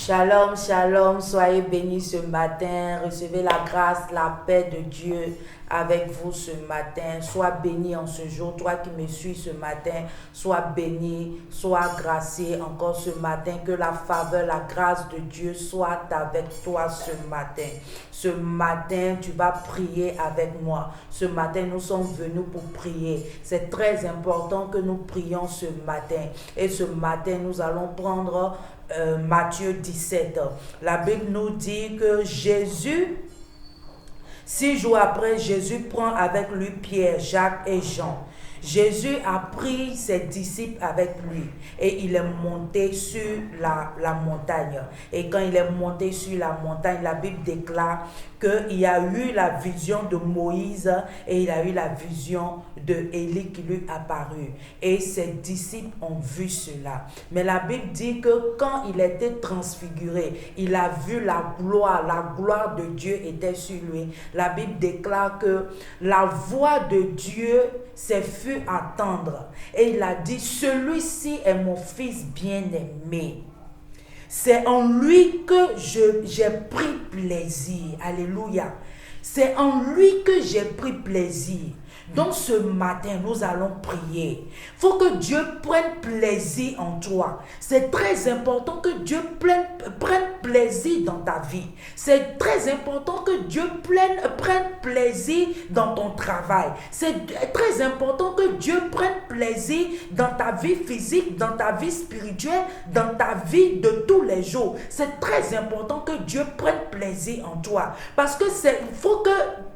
Shalom, shalom, soyez bénis ce matin, recevez la grâce, la paix de Dieu avec vous ce matin. Sois béni en ce jour, toi qui me suis ce matin, sois béni, sois gracié encore ce matin, que la faveur, la grâce de Dieu soit avec toi ce matin. Ce matin, tu vas prier avec moi. Ce matin, nous sommes venus pour prier. C'est très important que nous prions ce matin. Et ce matin, nous allons prendre Matthieu 17. La Bible nous dit que Jésus, 6 jours après, Jésus prend avec lui Pierre, Jacques et Jean. Jésus a pris ses disciples avec lui et il est monté sur la montagne. Et quand il est monté sur la montagne, la Bible déclare qu'il y a eu la vision de Moïse et il a eu la vision de Élie qui lui apparut. Et ses disciples ont vu cela. Mais la Bible dit que quand il était transfiguré, il a vu la gloire de Dieu était sur lui. La Bible déclare que la voix de Dieu s'est fait attendre. Et il a dit, celui-ci est mon fils bien-aimé. C'est en lui que j'ai pris plaisir. Alléluia. C'est en lui que j'ai pris plaisir. Donc ce matin, nous allons prier. Il faut que Dieu prenne plaisir en toi. C'est très important que Dieu prenne plaisir dans ta vie. C'est très important que Dieu prenne plaisir dans ton travail. C'est très important que Dieu prenne plaisir dans ta vie physique, dans ta vie spirituelle, dans ta vie de tous les jours. C'est très important que Dieu prenne plaisir en toi. Parce que il faut que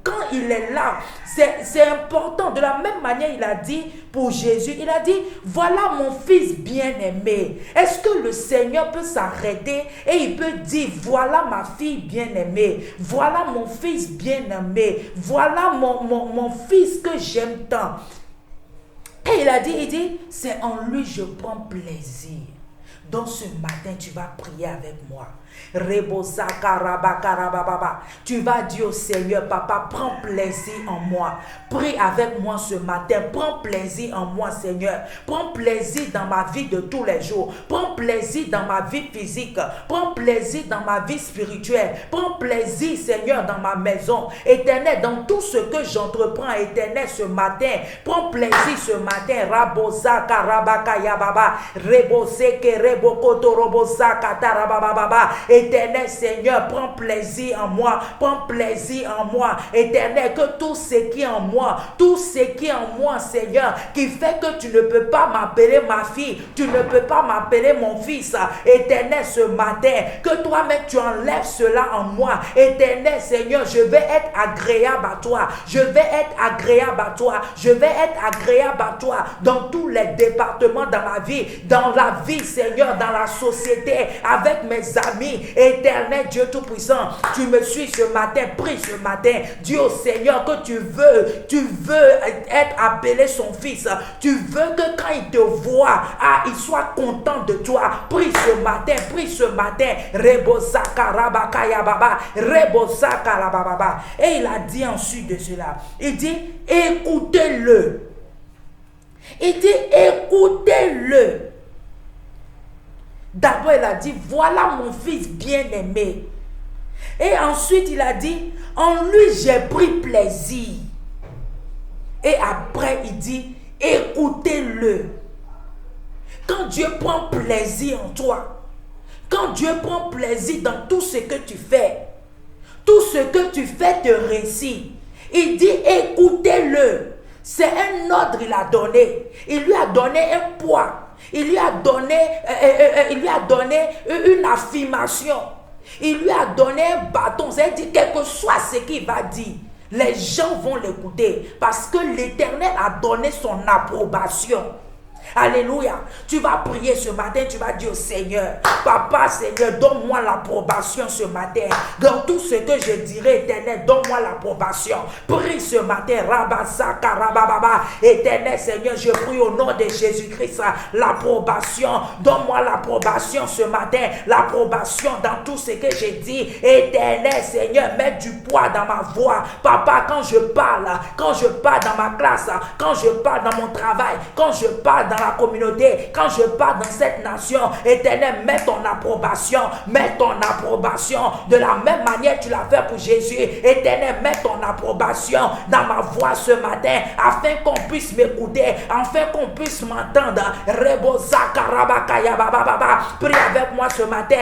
quand il est là, c'est important. De la même manière, il a dit pour Jésus, il a dit, voilà mon fils bien-aimé. Est-ce que le Seigneur peut s'arrêter et il peut dire, voilà ma fille bien-aimée, voilà mon fils bien-aimé, voilà mon fils que j'aime tant. Et il dit, c'est en lui je prends plaisir. Donc ce matin, tu vas prier avec moi. Tu vas dire au Seigneur, papa, prends plaisir en moi. Prie avec moi ce matin. Prends plaisir en moi, Seigneur. Prends plaisir dans ma vie de tous les jours. Prends plaisir dans ma vie physique. Prends plaisir dans ma vie spirituelle. Prends plaisir, Seigneur, dans ma maison. Éternel, dans tout ce que j'entreprends, Éternel, ce matin. Prends plaisir ce matin. Rabosaka rabakaya baba. Reboseke rebokoto robosaka tarababa. Éternel Seigneur, prends plaisir en moi, prends plaisir en moi. Éternel, que tout ce qui est en moi, tout ce qui est en moi, Seigneur, qui fait que tu ne peux pas m'appeler ma fille, tu ne peux pas m'appeler mon fils. Éternel, ce matin, que toi-même tu enlèves cela en moi. Éternel Seigneur, je vais être agréable à toi, je vais être agréable à toi, je vais être agréable à toi dans tous les départements dans ma vie, dans la vie, Seigneur, dans la société, avec mes amis. Éternel Dieu Tout-Puissant, tu me suis ce matin, prie ce matin, dis au Seigneur que tu veux être appelé son fils, tu veux que quand il te voit, il soit content de toi. Prie ce matin, Rebosaka rabakaya baba, Rebosaka rababa. Et il a dit ensuite de cela, il dit, écoutez-le. Il dit, écoutez-le. D'abord, il a dit, voilà mon fils bien-aimé. Et ensuite, il a dit, en lui, j'ai pris plaisir. Et après, il dit, écoutez-le. Quand Dieu prend plaisir en toi, quand Dieu prend plaisir dans tout ce que tu fais, tout ce que tu fais te réussit, il dit, écoutez-le. C'est un ordre qu'il a donné. Il lui a donné un poids. Il lui a donné une affirmation. Il lui a donné un bâton. C'est-à-dire, quel que soit ce qu'il va dire, les gens vont l'écouter. Parce que l'Éternel a donné son approbation. Alléluia. Tu vas prier ce matin, tu vas dire au Seigneur, papa, Seigneur, donne-moi l'approbation ce matin. Dans tout ce que je dirai, Éternel, donne-moi l'approbation. Prie ce matin, Rabasaka, Rabababa. Éternel, Seigneur, je prie au nom de Jésus-Christ, l'approbation. Donne-moi l'approbation ce matin, l'approbation dans tout ce que j'ai dit. Éternel, Seigneur, mets du poids dans ma voix. Papa, quand je parle dans ma classe, quand je parle dans mon travail, quand je parle dans la communauté, quand je pars dans cette nation, Éternel, mets ton approbation, de la même manière que tu l'as fait pour Jésus. Éternel, mets ton approbation dans ma voix ce matin, afin qu'on puisse m'écouter, afin qu'on puisse m'entendre. Prie avec moi ce matin.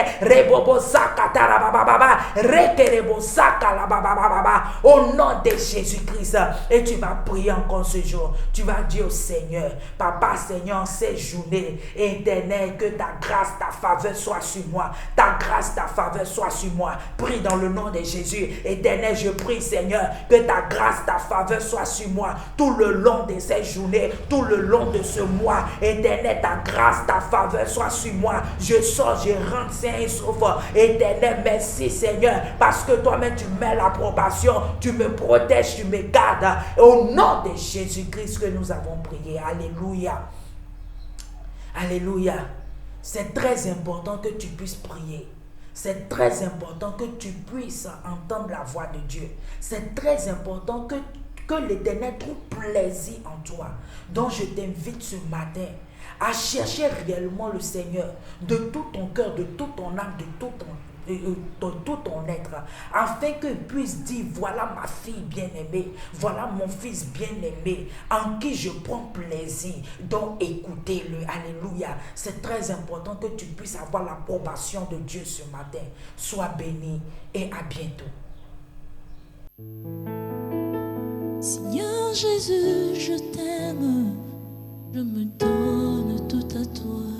Au nom de Jésus-Christ. Et tu vas prier encore ce jour. Tu vas dire au Seigneur, Papa, Seigneur, ces journées, Éternel, que ta grâce, ta faveur soit sur moi. Ta grâce, ta faveur soit sur moi. Prie dans le nom de Jésus. Éternel, je prie, Seigneur, que ta grâce, ta faveur soit sur moi. Tout le long de ces journées, tout le long de ce mois. Éternel, ta grâce, ta faveur soit sur moi. Je sors, je rentre sain et sauf. Éternel, merci, Seigneur, parce que toi-même, tu mets l'approbation, tu me protèges, tu me gardes. Au nom de Jésus-Christ que nous avons prié. Alléluia. Alléluia. C'est très important que tu puisses prier. C'est très important que tu puisses entendre la voix de Dieu. C'est très important que l'Éternel trouve plaisir en toi. Donc je t'invite ce matin à chercher réellement le Seigneur de tout ton cœur, de toute ton âme, de tout ton être, afin qu'il puisse dire, voilà ma fille bien-aimée, voilà mon fils bien-aimé, en qui je prends plaisir. Donc écoutez-le. Alléluia. C'est très important que tu puisses avoir l'approbation de Dieu ce matin. Sois béni et à bientôt. Seigneur Jésus, je t'aime, je me donne tout à toi.